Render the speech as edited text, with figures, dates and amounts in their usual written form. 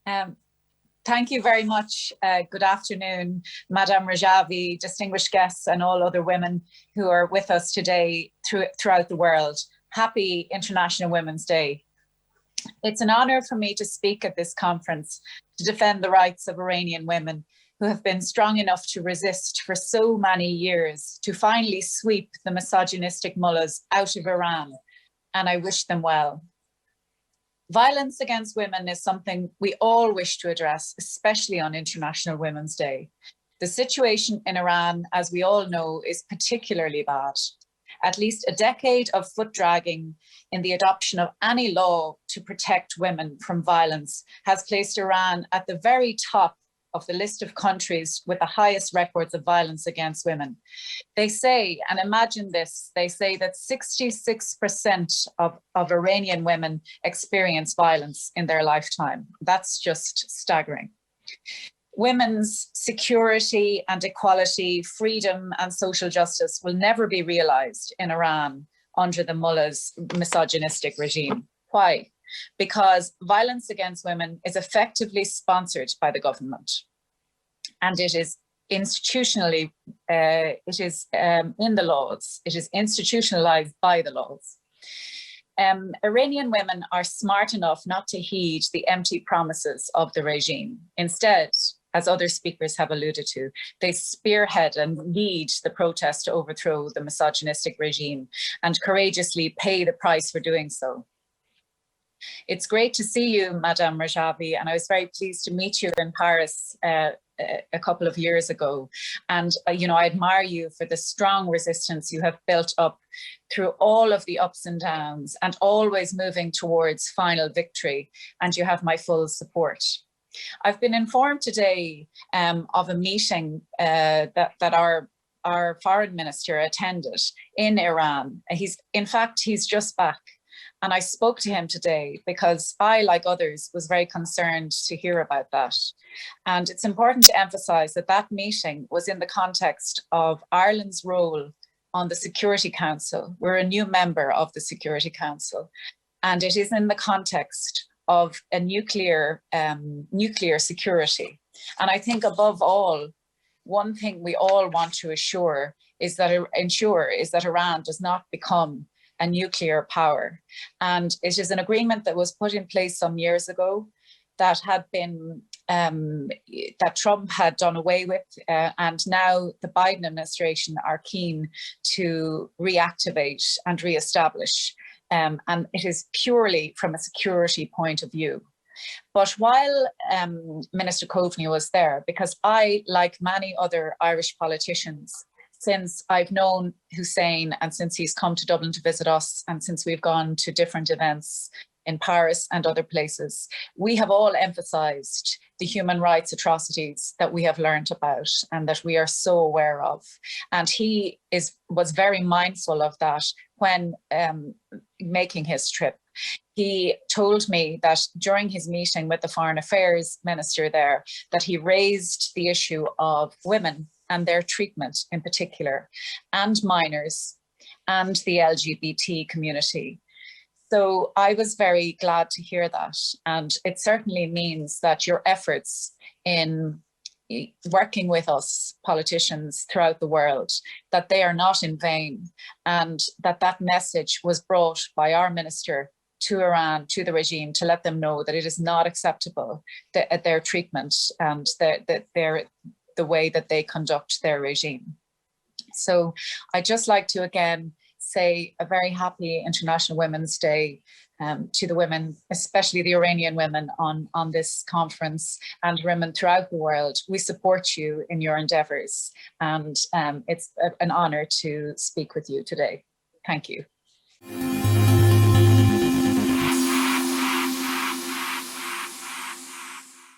Um, Thank you very much. Good afternoon, Madame Rajavi, distinguished guests, and all other women who are with us today throughout the world. Happy International Women's Day. It's an honor for me to speak at this conference to defend the rights of Iranian women who have been strong enough to resist for so many years to finally sweep the misogynistic mullahs out of Iran, and I wish them well. Violence against women is something we all wish to address, especially on International Women's Day. The situation in Iran, as we all know, is particularly bad. At least a decade of foot dragging in the adoption of any law to protect women from violence has placed Iran at the very top of the list of countries with the highest records of violence against women. They say, and imagine this, they say that 66% of Iranian women experience violence in their lifetime. That's just staggering. Women's security and equality, freedom and social justice will never be realized in Iran under the mullah's misogynistic regime. Why? Because violence against women is effectively sponsored by the government, and it is institutionally, in the laws, it is institutionalized by the laws. Iranian women are smart enough not to heed the empty promises of the regime. Instead, as other speakers have alluded to, they spearhead and lead the protest to overthrow the misogynistic regime and courageously pay the price for doing so. It's great to see you, Madame Rajavi, and I was very pleased to meet you in Paris a couple of years ago. And, I admire you for the strong resistance you have built up through all of the ups and downs and always moving towards final victory. And you have my full support. I've been informed today of a meeting that our foreign minister attended in Iran. In fact, he's just back. And I spoke to him today because I, like others, was very concerned to hear about that. And it's important to emphasize that that meeting was in the context of Ireland's role on the Security Council. We're a new member of the Security Council, and it is in the context of a nuclear security. And I think above all, one thing we all want to ensure is that Iran does not become a nuclear power. And it is an agreement that was put in place some years ago that had been, that Trump had done away with, and now the Biden administration are keen to reactivate and reestablish. And it is purely from a security point of view. But while Minister Coveney was there, because I, like many other Irish politicians, since I've known Hussein and since he's come to Dublin to visit us and since we've gone to different events in Paris and other places, we have all emphasized the human rights atrocities that we have learned about and that we are so aware of. And he was very mindful of that when making his trip. He told me that during his meeting with the Foreign Affairs Minister there, that he raised the issue of women and their treatment in particular, and minors, and the LGBT community. So I was very glad to hear that. And it certainly means that your efforts in working with us politicians throughout the world, that they are not in vain, and that message was brought by our minister to Iran, to the regime, to let them know that it is not acceptable, their treatment and the way that they conduct their regime. So I'd just like to again say a very happy International Women's Day to the women, especially the Iranian women on this conference, and women throughout the world. We support you in your endeavours, and it's an honour to speak with you today. Thank you.